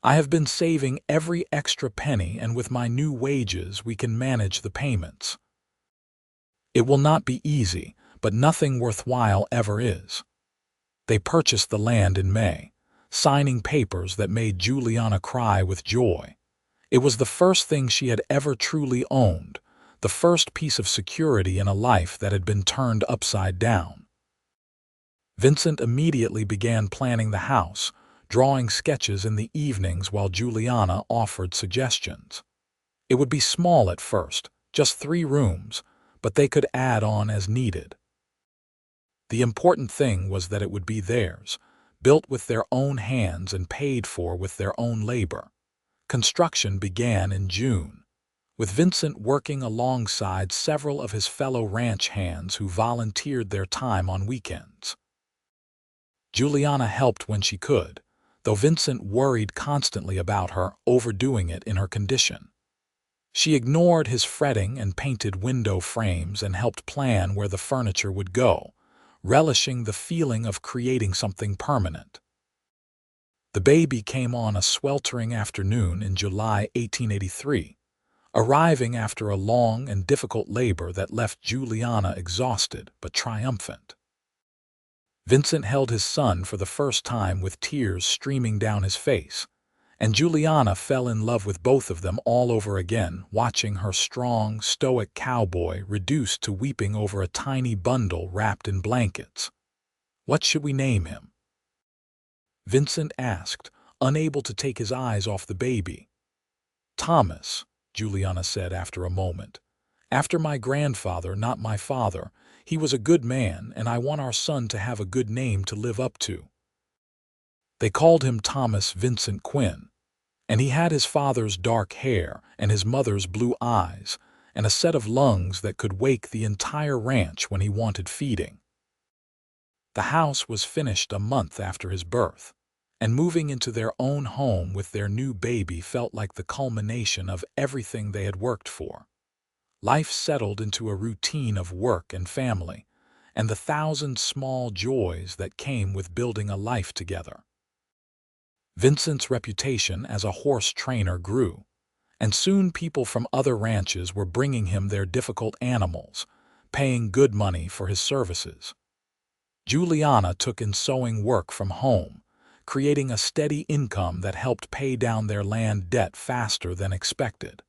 "I have been saving every extra penny, and with my new wages we can manage the payments. It will not be easy, but nothing worthwhile ever is." They purchased the land in May, signing papers that made Juliana cry with joy. It was the first thing she had ever truly owned, the first piece of security in a life that had been turned upside down. Vincent immediately began planning the house, drawing sketches in the evenings while Juliana offered suggestions. It would be small at first, just 3 rooms, but they could add on as needed. The important thing was that it would be theirs, built with their own hands and paid for with their own labor. Construction began in June, with Vincent working alongside several of his fellow ranch hands who volunteered their time on weekends. Juliana helped when she could, though Vincent worried constantly about her overdoing it in her condition. She ignored his fretting and painted window frames and helped plan where the furniture would go, relishing the feeling of creating something permanent. The baby came on a sweltering afternoon in July 1883, arriving after a long and difficult labor that left Juliana exhausted but triumphant. Vincent held his son for the first time with tears streaming down his face, And Juliana fell in love with both of them all over again, watching her strong, stoic cowboy reduced to weeping over a tiny bundle wrapped in blankets. "What should we name him?" Vincent asked, unable to take his eyes off the baby. "Thomas," Juliana said after a moment. "After my grandfather, not my father. He was a good man, and I want our son to have a good name to live up to." They called him Thomas Vincent Quinn, and he had his father's dark hair and his mother's blue eyes, and a set of lungs that could wake the entire ranch when he wanted feeding. The house was finished a month after his birth, and moving into their own home with their new baby felt like the culmination of everything they had worked for. Life settled into a routine of work and family, and the thousand small joys that came with building a life together. Vincent's reputation as a horse trainer grew, and soon people from other ranches were bringing him their difficult animals, paying good money for his services. Juliana took in sewing work from home, creating a steady income that helped pay down their land debt faster than expected.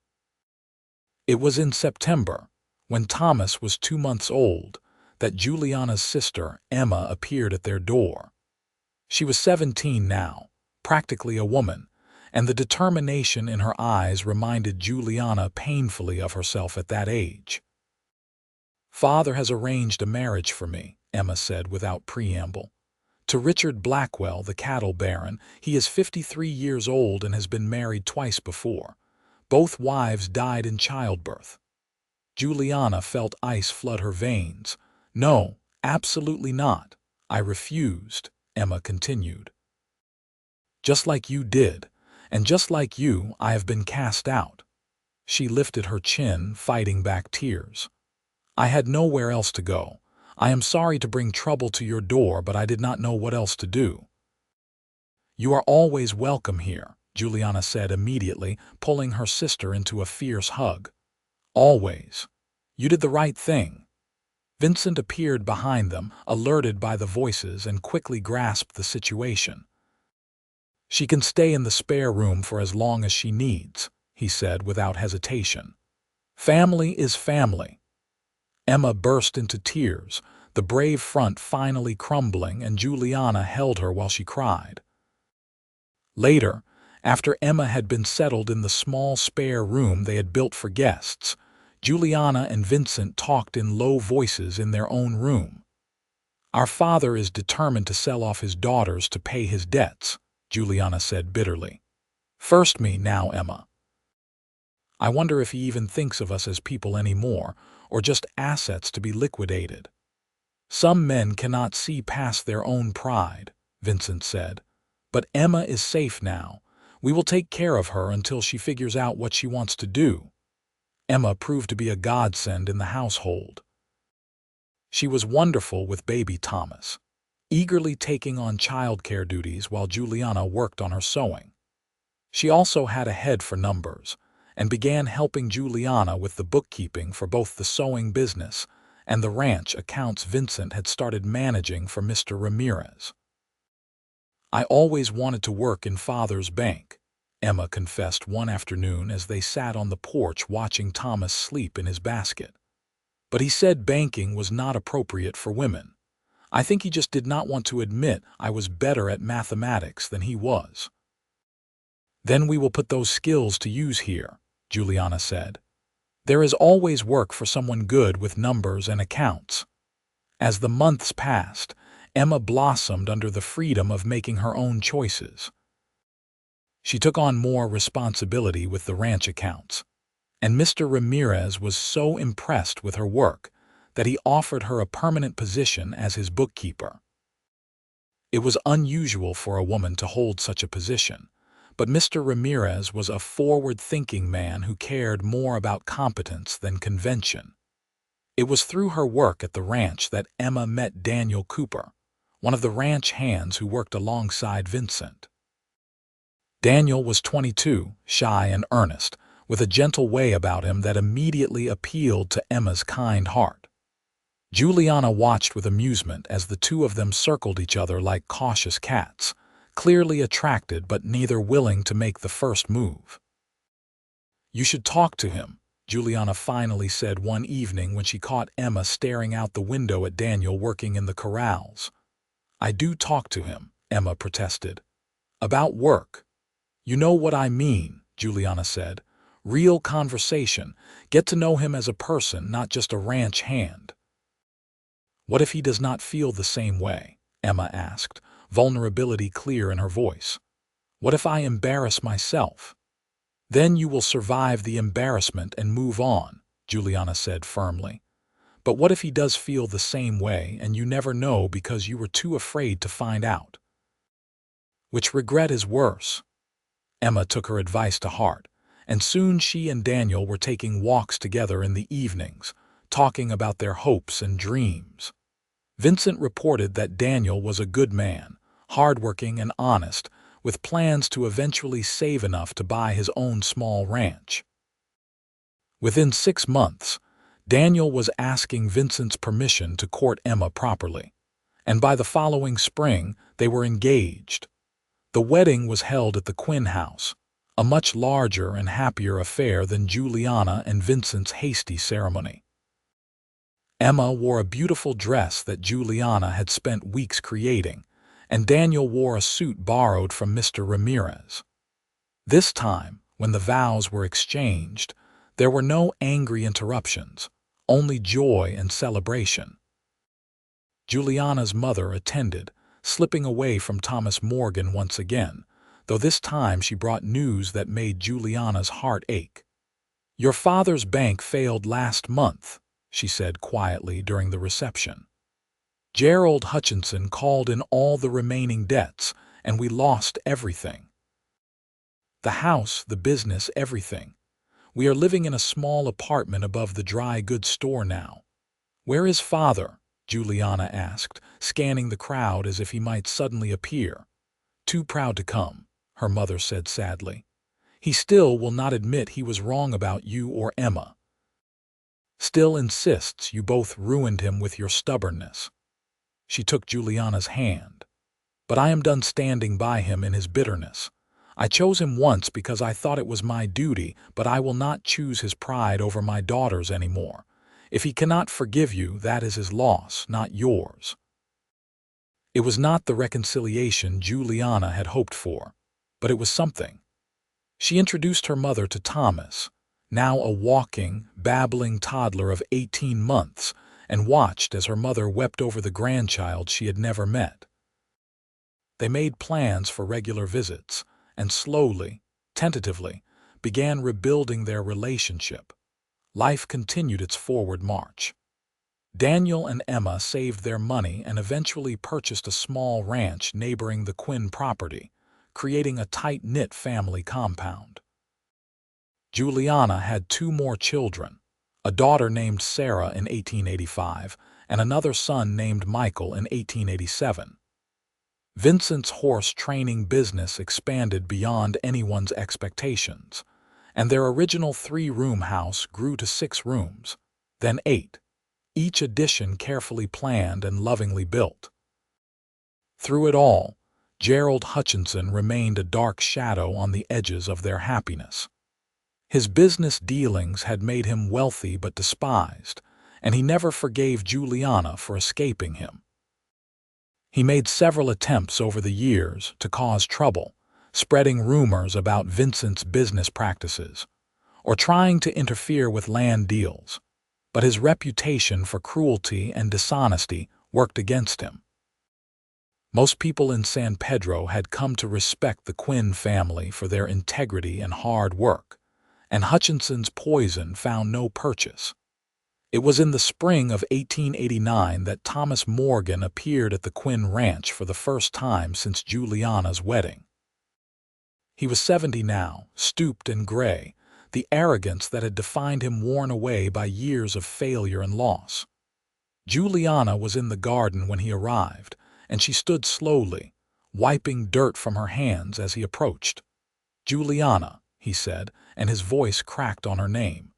It was in September, when Thomas was 2 months old, that Juliana's sister, Emma, appeared at their door. She was 17 now, practically a woman, and the determination in her eyes reminded Juliana painfully of herself at that age. "Father has arranged a marriage for me," Emma said without preamble. "To Richard Blackwell, the cattle baron. He is 53 years old and has been married twice before. Both wives died in childbirth." Juliana felt ice flood her veins. "No, absolutely not. I refused," Emma continued. "Just like you did, and just like you, I have been cast out." She lifted her chin, fighting back tears. "I had nowhere else to go. I am sorry to bring trouble to your door, but I did not know what else to do." "You are always welcome here," Juliana said immediately, pulling her sister into a fierce hug. "Always. You did the right thing." Vincent appeared behind them, alerted by the voices, and quickly grasped the situation. "She can stay in the spare room for as long as she needs," he said without hesitation. "Family is family." Emma burst into tears, the brave front finally crumbling, and Juliana held her while she cried. Later, after Emma had been settled in the small spare room they had built for guests, Juliana and Vincent talked in low voices in their own room. "Our father is determined to sell off his daughters to pay his debts," Juliana said bitterly. "First me, now Emma. I wonder if he even thinks of us as people anymore, or just assets to be liquidated." "Some men cannot see past their own pride," Vincent said. "But Emma is safe now. We will take care of her until she figures out what she wants to do." Emma proved to be a godsend in the household. She was wonderful with baby Thomas, eagerly taking on childcare duties while Juliana worked on her sewing. She also had a head for numbers, and began helping Juliana with the bookkeeping for both the sewing business and the ranch accounts Vincent had started managing for Mr. Ramirez. "I always wanted to work in Father's bank," Emma confessed one afternoon as they sat on the porch watching Thomas sleep in his basket. "But he said banking was not appropriate for women. I think he just did not want to admit I was better at mathematics than he was." "Then we will put those skills to use here," Juliana said. "There is always work for someone good with numbers and accounts." As the months passed, Emma blossomed under the freedom of making her own choices. She took on more responsibility with the ranch accounts, and Mr. Ramirez was so impressed with her work that he offered her a permanent position as his bookkeeper. It was unusual for a woman to hold such a position, but Mr. Ramirez was a forward-thinking man who cared more about competence than convention. It was through her work at the ranch that Emma met Daniel Cooper, one of the ranch hands who worked alongside Vincent. Daniel was 22, shy and earnest, with a gentle way about him that immediately appealed to Emma's kind heart. Juliana watched with amusement as the two of them circled each other like cautious cats, clearly attracted but neither willing to make the first move. "You should talk to him," Juliana finally said one evening when she caught Emma staring out the window at Daniel working in the corrals. "I do talk to him," Emma protested. "About work." "You know what I mean," Juliana said. "Real conversation. Get to know him as a person, not just a ranch hand." "What if he does not feel the same way?" Emma asked, vulnerability clear in her voice. "What if I embarrass myself?" "Then you will survive the embarrassment and move on," Juliana said firmly. "But what if he does feel the same way and you never know because you were too afraid to find out? Which regret is worse?" Emma took her advice to heart, and soon she and Daniel were taking walks together in the evenings, talking about their hopes and dreams. Vincent reported that Daniel was a good man, hardworking and honest, with plans to eventually save enough to buy his own small ranch. Within 6 months, Daniel was asking Vincent's permission to court Emma properly, and by the following spring they were engaged. The wedding was held at the Quinn house, a much larger and happier affair than Juliana and Vincent's hasty ceremony. Emma wore a beautiful dress that Juliana had spent weeks creating, and Daniel wore a suit borrowed from Mr. Ramirez. This time, when the vows were exchanged, there were no angry interruptions, only joy and celebration. Juliana's mother attended, slipping away from Thomas Morgan once again, though this time she brought news that made Juliana's heart ache. "Your father's bank failed last month," she said quietly during the reception. "Gerald Hutchinson called in all the remaining debts, and we lost everything. The house, the business, everything. We are living in a small apartment above the dry goods store now." "Where is father?" Juliana asked, scanning the crowd as if he might suddenly appear. "Too proud to come," her mother said sadly. "He still will not admit he was wrong about you or Emma. Still insists you both ruined him with your stubbornness." She took Juliana's hand. "But I am done standing by him in his bitterness. I chose him once because I thought it was my duty, but I will not choose his pride over my daughter's anymore. If he cannot forgive you, that is his loss, not yours." It was not the reconciliation Juliana had hoped for, but it was something. She introduced her mother to Thomas, now a walking, babbling toddler of 18 months, and watched as her mother wept over the grandchild she had never met. They made plans for regular visits, and slowly, tentatively, began rebuilding their relationship. Life continued its forward march. Daniel and Emma saved their money and eventually purchased a small ranch neighboring the Quinn property, creating a tight-knit family compound. Juliana had 2 more children, a daughter named Sarah in 1885 and another son named Michael in 1887. Vincent's horse training business expanded beyond anyone's expectations, and their original 3-room house grew to 6 rooms, then 8, each addition carefully planned and lovingly built. Through it all, Gerald Hutchinson remained a dark shadow on the edges of their happiness. His business dealings had made him wealthy but despised, and he never forgave Juliana for escaping him. He made several attempts over the years to cause trouble, spreading rumors about Vincent's business practices, or trying to interfere with land deals, but his reputation for cruelty and dishonesty worked against him. Most people in San Pedro had come to respect the Quinn family for their integrity and hard work, and Hutchinson's poison found no purchase. It was in the spring of 1889 that Thomas Morgan appeared at the Quinn Ranch for the first time since Juliana's wedding. He was 70 now, stooped and gray, the arrogance that had defined him worn away by years of failure and loss. Juliana was in the garden when he arrived, and she stood slowly, wiping dirt from her hands as he approached. "Juliana," he said, and his voice cracked on her name.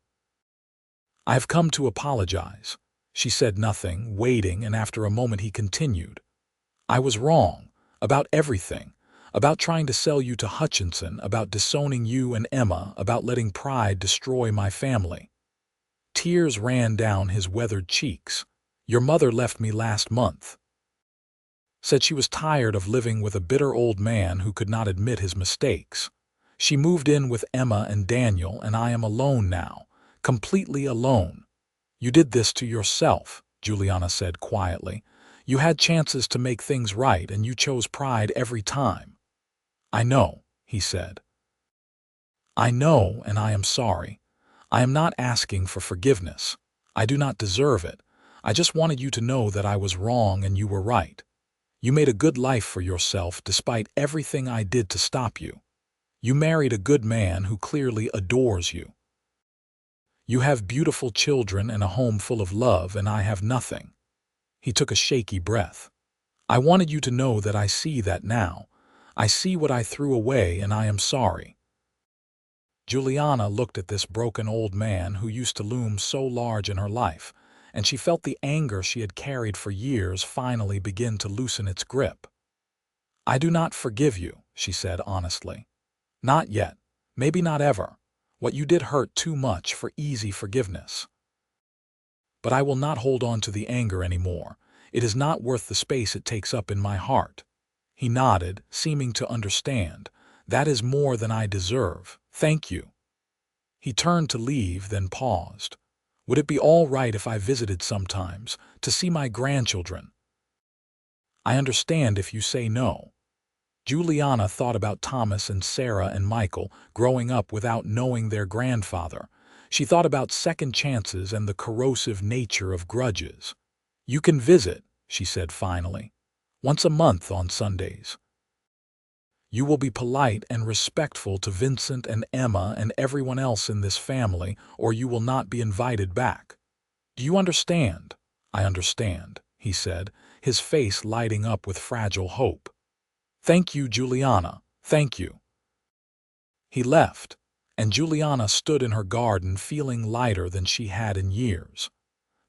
"I have come to apologize." She said nothing, waiting, and after a moment he continued. "I was wrong, about everything. about trying to sell you to Hutchinson, about disowning you and Emma, about letting pride destroy my family." Tears ran down his weathered cheeks. "Your mother left me last month. Said she was tired of living with a bitter old man who could not admit his mistakes. She moved in with Emma and Daniel, and I am alone now, completely alone." "You did this to yourself," Juliana said quietly. "You had chances to make things right, and you chose pride every time." "I know," he said. "I know, and I am sorry. I am not asking for forgiveness. I do not deserve it. I just wanted you to know that I was wrong and you were right. You made a good life for yourself despite everything I did to stop you. You married a good man who clearly adores you. You have beautiful children and a home full of love, and I have nothing." He took a shaky breath. "I wanted you to know that I see that now. I see what I threw away, and I am sorry." Juliana looked at this broken old man who used to loom so large in her life, and she felt the anger she had carried for years finally begin to loosen its grip. "I do not forgive you," she said honestly. "Not yet. Maybe not ever. What you did hurt too much for easy forgiveness. But I will not hold on to the anger anymore. It is not worth the space it takes up in my heart." He nodded, seeming to understand. "That is more than I deserve. Thank you." He turned to leave, then paused. "Would it be all right if I visited sometimes, to see my grandchildren?" "I understand if you say no." Juliana thought about Thomas and Sarah and Michael growing up without knowing their grandfather. She thought about second chances and the corrosive nature of grudges. "You can visit," she said finally, "once a month on Sundays. You will be polite and respectful to Vincent and Emma and everyone else in this family, or you will not be invited back. Do you understand?" "I understand," he said, his face lighting up with fragile hope. "Thank you, Juliana, thank you." He left, and Juliana stood in her garden feeling lighter than she had in years.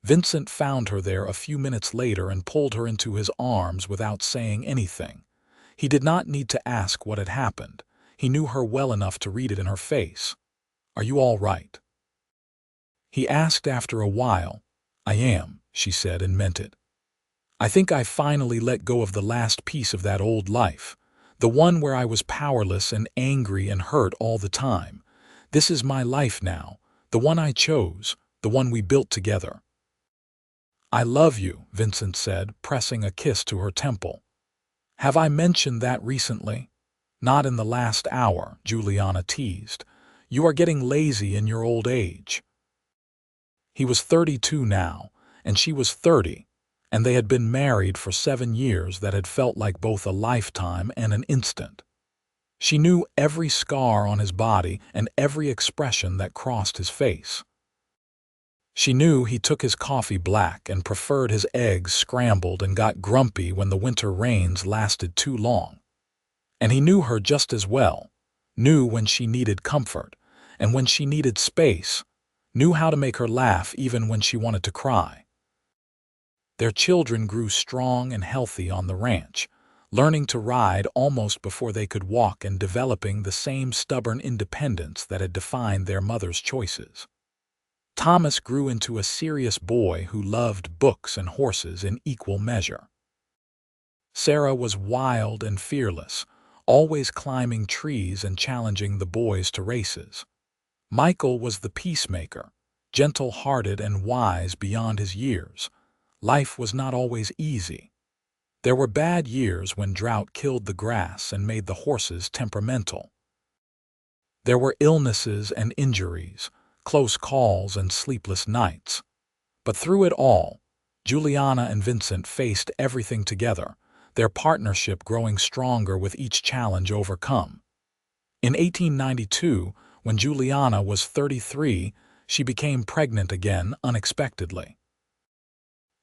Vincent found her there a few minutes later and pulled her into his arms without saying anything. He did not need to ask what had happened. He knew her well enough to read it in her face. "Are you all right?" He asked after a while. "I am," she said, and meant it. "I think I finally let go of the last piece of that old life, the one where I was powerless and angry and hurt all the time. This is my life now, the one I chose, the one we built together." "I love you," Vincent said, pressing a kiss to her temple. "Have I mentioned that recently?" "Not in the last hour," Juliana teased. "You are getting lazy in your old age." He was 32 now, and she was 30, and they had been married for 7 years that had felt like both a lifetime and an instant. She knew every scar on his body and every expression that crossed his face. She knew he took his coffee black and preferred his eggs scrambled and got grumpy when the winter rains lasted too long. And he knew her just as well, knew when she needed comfort and when she needed space, knew how to make her laugh even when she wanted to cry. Their children grew strong and healthy on the ranch, learning to ride almost before they could walk and developing the same stubborn independence that had defined their mother's choices. Thomas grew into a serious boy who loved books and horses in equal measure. Sarah was wild and fearless, always climbing trees and challenging the boys to races. Michael was the peacemaker, gentle-hearted and wise beyond his years. Life was not always easy. There were bad years when drought killed the grass and made the horses temperamental. There were illnesses and injuries, close calls and sleepless nights. But through it all, Juliana and Vincent faced everything together, their partnership growing stronger with each challenge overcome. In 1892, when Juliana was 33, she became pregnant again unexpectedly.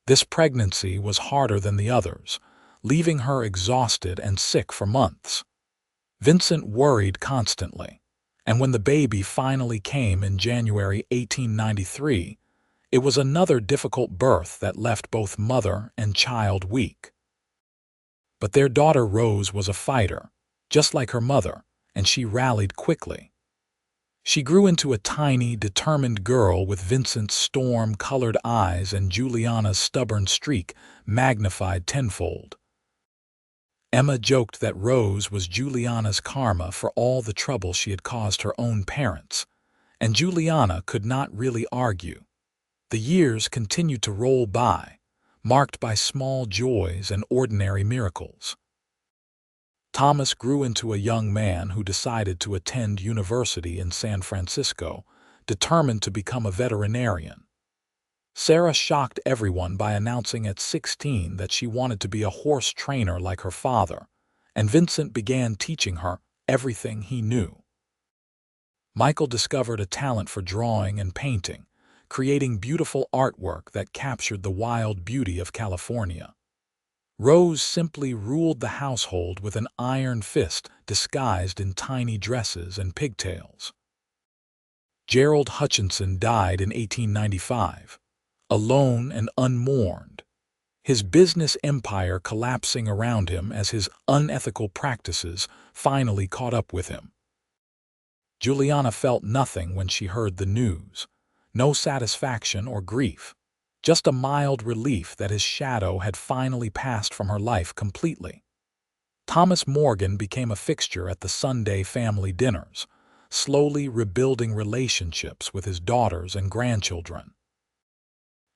This pregnancy was harder than the others, leaving her exhausted and sick for months. Vincent worried constantly, and when the baby finally came in January 1893, it was another difficult birth that left both mother and child weak. But their daughter Rose was a fighter. just like her mother, and she rallied quickly. She grew into a tiny, determined girl with Vincent's storm-colored eyes and Juliana's stubborn streak magnified tenfold. Emma joked that Rose was Juliana's karma for all the trouble she had caused her own parents, and Juliana could not really argue. The years continued to roll by, marked by small joys and ordinary miracles. Thomas grew into a young man who decided to attend university in San Francisco, determined to become a veterinarian. Sarah shocked everyone by announcing at 16 that she wanted to be a horse trainer like her father, and Vincent began teaching her everything he knew. Michael discovered a talent for drawing and painting, creating beautiful artwork that captured the wild beauty of California. Rose simply ruled the household with an iron fist disguised in tiny dresses and pigtails. Gerald Hutchinson died in 1895, alone and unmourned, his business empire collapsing around him as his unethical practices finally caught up with him. Juliana felt nothing when she heard the news, no satisfaction or grief, just a mild relief that his shadow had finally passed from her life completely. Thomas Morgan became a fixture at the Sunday family dinners, slowly rebuilding relationships with his daughters and grandchildren.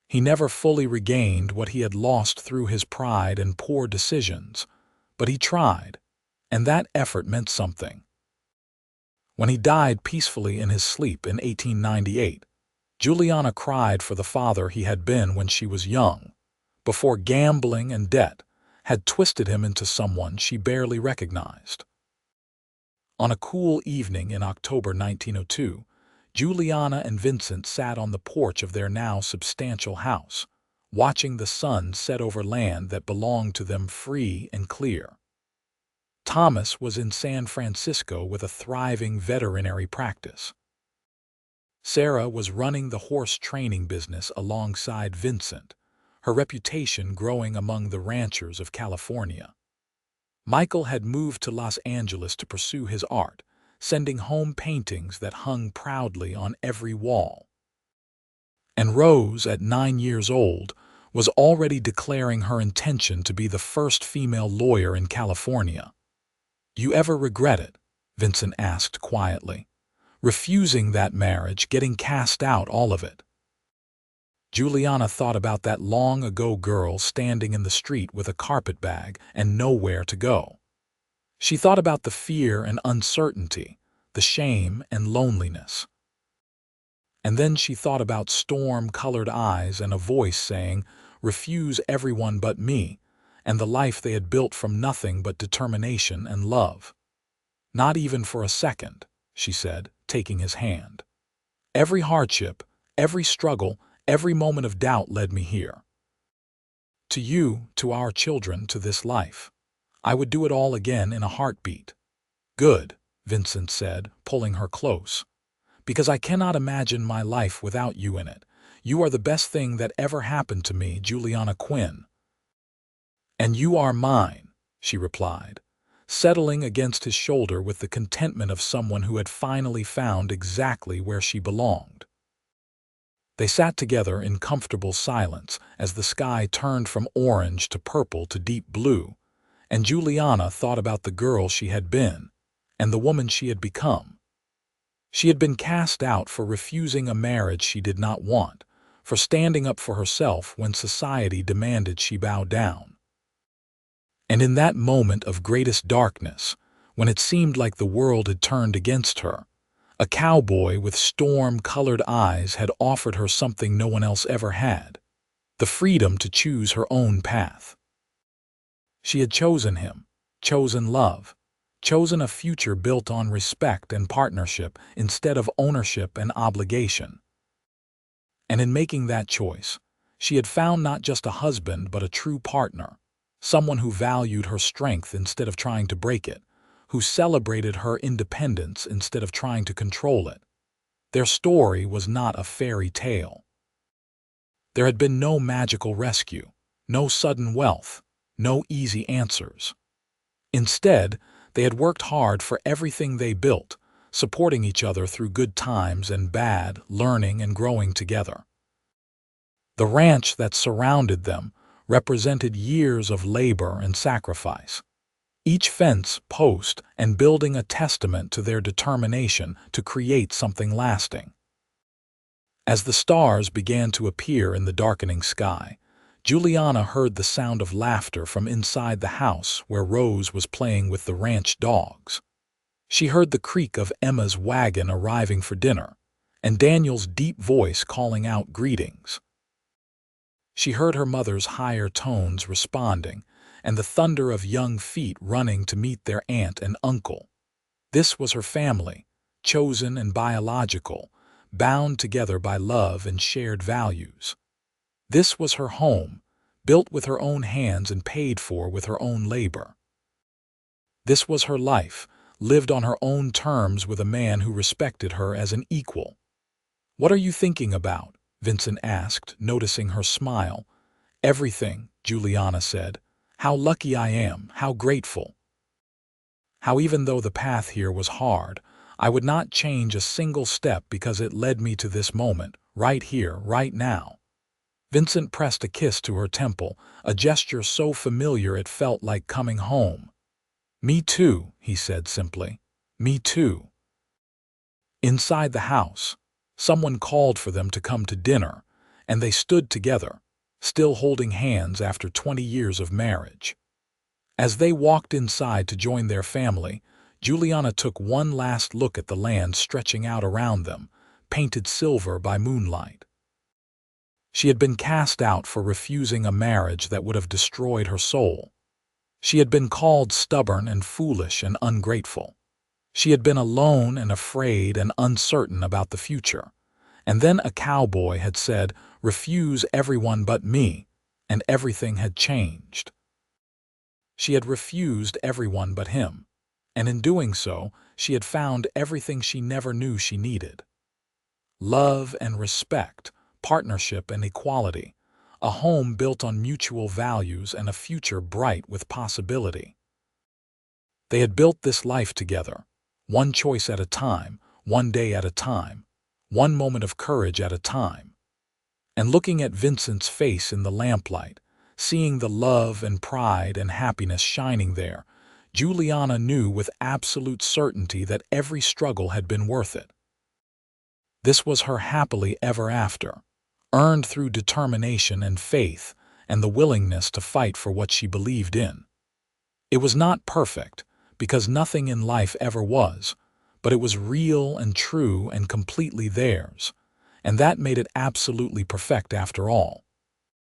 He never fully regained what he had lost through his pride and poor decisions, but he tried, and that effort meant something. When he died peacefully in his sleep in 1898, Juliana cried for the father he had been when she was young, before gambling and debt had twisted him into someone she barely recognized. On a cool evening in October 1902, Juliana and Vincent sat on the porch of their now substantial house, watching the sun set over land that belonged to them free and clear. Thomas was in San Francisco with a thriving veterinary practice. Sarah was running the horse training business alongside Vincent, her reputation growing among the ranchers of California. Michael had moved to Los Angeles to pursue his art, sending home paintings that hung proudly on every wall. And Rose, at 9 years old, was already declaring her intention to be the first female lawyer in California. "You ever regret it?" Vincent asked quietly. "Refusing that marriage, getting cast out, all of it?" Juliana thought about that long-ago girl standing in the street with a carpet bag and nowhere to go. She thought about the fear and uncertainty, the shame and loneliness. And then she thought about storm-colored eyes and a voice saying, "Refuse everyone but me," and the life they had built from nothing but determination and love. "Not even for a second," she said, taking his hand. "Every hardship, every struggle, every moment of doubt led me here. To you, to our children, to this life. I would do it all again in a heartbeat." "Good," Vincent said, pulling her close, "because I cannot imagine my life without you in it. You are the best thing that ever happened to me, Juliana Quinn." "And you are mine," she replied, settling against his shoulder with the contentment of someone who had finally found exactly where she belonged. They sat together in comfortable silence as the sky turned from orange to purple to deep blue, and Juliana thought about the girl she had been and the woman she had become. She had been cast out for refusing a marriage she did not want, for standing up for herself when society demanded she bow down. And in that moment of greatest darkness, when it seemed like the world had turned against her, a cowboy with storm-colored eyes had offered her something no one else ever had, the freedom to choose her own path. She had chosen him, chosen love, chosen a future built on respect and partnership instead of ownership and obligation. And in making that choice, she had found not just a husband but a true partner, someone who valued her strength instead of trying to break it, who celebrated her independence instead of trying to control it. Their story was not a fairy tale. There had been no magical rescue, no sudden wealth, no easy answers. Instead, They had worked hard for everything they built, supporting each other through good times and bad, learning and growing together. The ranch that surrounded them represented years of labor and sacrifice, each fence, post, and building a testament to their determination to create something lasting. As the stars began to appear in the darkening sky, Juliana heard the sound of laughter from inside the house where Rose was playing with the ranch dogs. She heard the creak of Emma's wagon arriving for dinner, and Daniel's deep voice calling out greetings. She heard her mother's higher tones responding, and the thunder of young feet running to meet their aunt and uncle. This was her family, chosen and biological, bound together by love and shared values. This was her home, built with her own hands and paid for with her own labor. This was her life, lived on her own terms with a man who respected her as an equal. "What are you thinking about?" Vincent asked, noticing her smile. "Everything," Juliana said. "How lucky I am, how grateful. How even though the path here was hard, I would not change a single step because it led me to this moment, right here, right now." Vincent pressed a kiss to her temple, a gesture so familiar it felt like coming home. "Me too," he said simply. "Me too." Inside the house, someone called for them to come to dinner, and they stood together, still holding hands after 20 years of marriage. As they walked inside to join their family, Juliana took one last look at the land stretching out around them, painted silver by moonlight. She had been cast out for refusing a marriage that would have destroyed her soul. She had been called stubborn and foolish and ungrateful. She had been alone and afraid and uncertain about the future. And then a cowboy had said, "Refuse everyone but me," and everything had changed. She had refused everyone but him, and in doing so, she had found everything she never knew she needed. Love and respect, partnership and equality, a home built on mutual values and a future bright with possibility. They had built this life together, one choice at a time, one day at a time, one moment of courage at a time. And looking at Vincent's face in the lamplight, seeing the love and pride and happiness shining there, Juliana knew with absolute certainty that every struggle had been worth it. This was her happily ever after, earned through determination and faith and the willingness to fight for what she believed in. It was not perfect, because nothing in life ever was, but it was real and true and completely theirs, and that made it absolutely perfect after all.